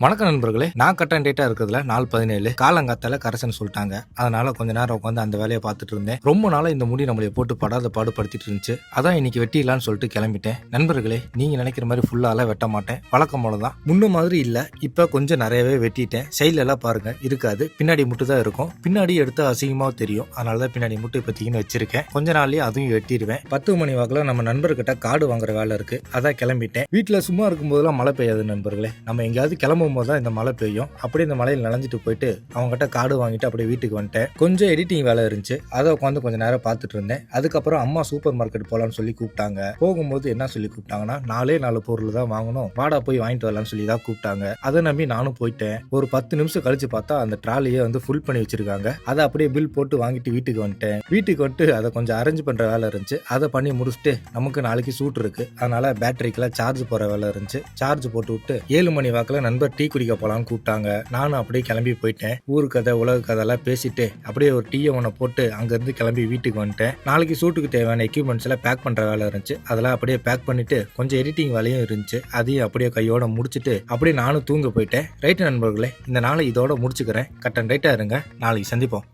வணக்கம் நண்பர்களே, நான் கட்டன் டேட்டா இருக்கிறதுல 4/17 காலங்காத்தால கரெக்ஷன் சொல்லிட்டாங்க. அதனால கொஞ்ச நேரம் உட்காந்து அந்த வேலையை பார்த்துட்டு இருந்தேன். ரொம்ப நாளா இந்த முடி நம்மளை போட்டு படாத பாடுபடுத்திட்டு இருந்துச்சு. அதான் இன்னைக்கு வெட்டிடலான்னு சொல்லிட்டு கிளம்பிட்டேன். நண்பர்களே, நீங்க நினைக்கிற மாதிரி ஃபுல்லால வெட்ட மாட்டேன். வழக்கம் போலதான். முன்ன மாதிரி இல்ல, இப்ப கொஞ்சம் நிறையவே வெட்டிட்டேன். சைட்ல எல்லாம் பாருங்க இருக்காது, பின்னாடி முட்டு தான் இருக்கும். பின்னாடி எடுத்து அசிங்கமா தெரியும். அதனாலதான் பின்னாடி முட்டு இப்பத்தின்னு வச்சிருக்கேன். கொஞ்ச நாள்லயே அதையும் வெட்டிடுவேன். 10 மணி வாக்குல நம்ம நண்பர்கிட்ட கார்டு வாங்குற வேலை இருக்கு. அதான் கிளம்பிட்டேன். வீட்டுல சும்மா இருக்கும் போதெல்லாம் மழை பெய்யாது நண்பர்களே. நம்ம எங்கேயாவது கிளம்பும் போது தான் இந்த மழை பெய்யும். அப்படியே இந்த மழையில் நனைஞ்சிட்டு போயிட்டு அவங்ககிட்ட கார்டு வாங்கிட்டு அப்படியே வீட்டுக்கு வந்துட்டேன். கொஞ்சம் எடிட்டிங் வேலை இருந்துச்சு, அதை உட்காந்து கொஞ்சம் நேரம் பார்த்துட்டு இருந்தேன். அதுக்கப்புறம் அம்மா சூப்பர் மார்க்கெட் போலான்னு சொல்லி கூப்பிட்டாங்க. போகும்போது என்ன சொல்லி கூப்பிட்டாங்கன்னா, 4 பொருள் தான் வாங்கணும், வாடா போய் வாங்கிட்டு வரலான்னு சொல்லி தான் கூப்பிட்டாங்க. அதை நம்பி நானும் போயிட்டேன். ஒரு 10 நிமிஷம் கழிச்சு பார்த்தா அந்த ட்ராலியை வந்து ஃபுல் பண்ணி வச்சிருக்காங்க. அதை அப்படியே பில் போட்டு வாங்கிட்டு வீட்டுக்கு வந்துட்டேன். வீட்டுக்கு வந்துட்டு அதை கொஞ்சம் அரேஞ்ச் பண்ற வேலை இருந்துச்சு. அதை பண்ணி முடிச்சுட்டு நமக்கு நாளைக்கு ஷூட் இருக்கு, அதனால பேட்டரிக்கெல்லாம் சார்ஜ் போற வேலை இருந்துச்சு. சார்ஜ் போட்டு விட்டு 7 மணி வாக்குல நண்பர் டீ குடிக்க போலான்னு கூப்பிட்டாங்க. நானும் அப்படியே கிளம்பி போயிட்டேன். ஊரு கதை உலக கதை எல்லாம் பேசிட்டு அப்படியே ஒரு டீயை ஒன்று போட்டு அங்கிருந்து கிளம்பி வீட்டுக்கு வந்துட்டேன். நாளைக்கு ஷூட்டுக்கு தேவையான எக்யூப்மெண்ட்ஸ் எல்லாம் பேக் பண்ற வேலை இருந்துச்சு. அதெல்லாம் அப்படியே பேக் பண்ணிட்டு கொஞ்சம் எடிட்டிங் வேலையும் இருந்துச்சு. அதையும் அப்படியே கையோட முடிச்சுட்டு அப்படியே நானும் தூங்க போயிட்டேன். ரைட் நண்பர்களே, இந்த நாளை இதோட முடிச்சுக்கிறேன். கட்டன் ரைட்டா இருங்க. நாளைக்கு சந்திப்போம்.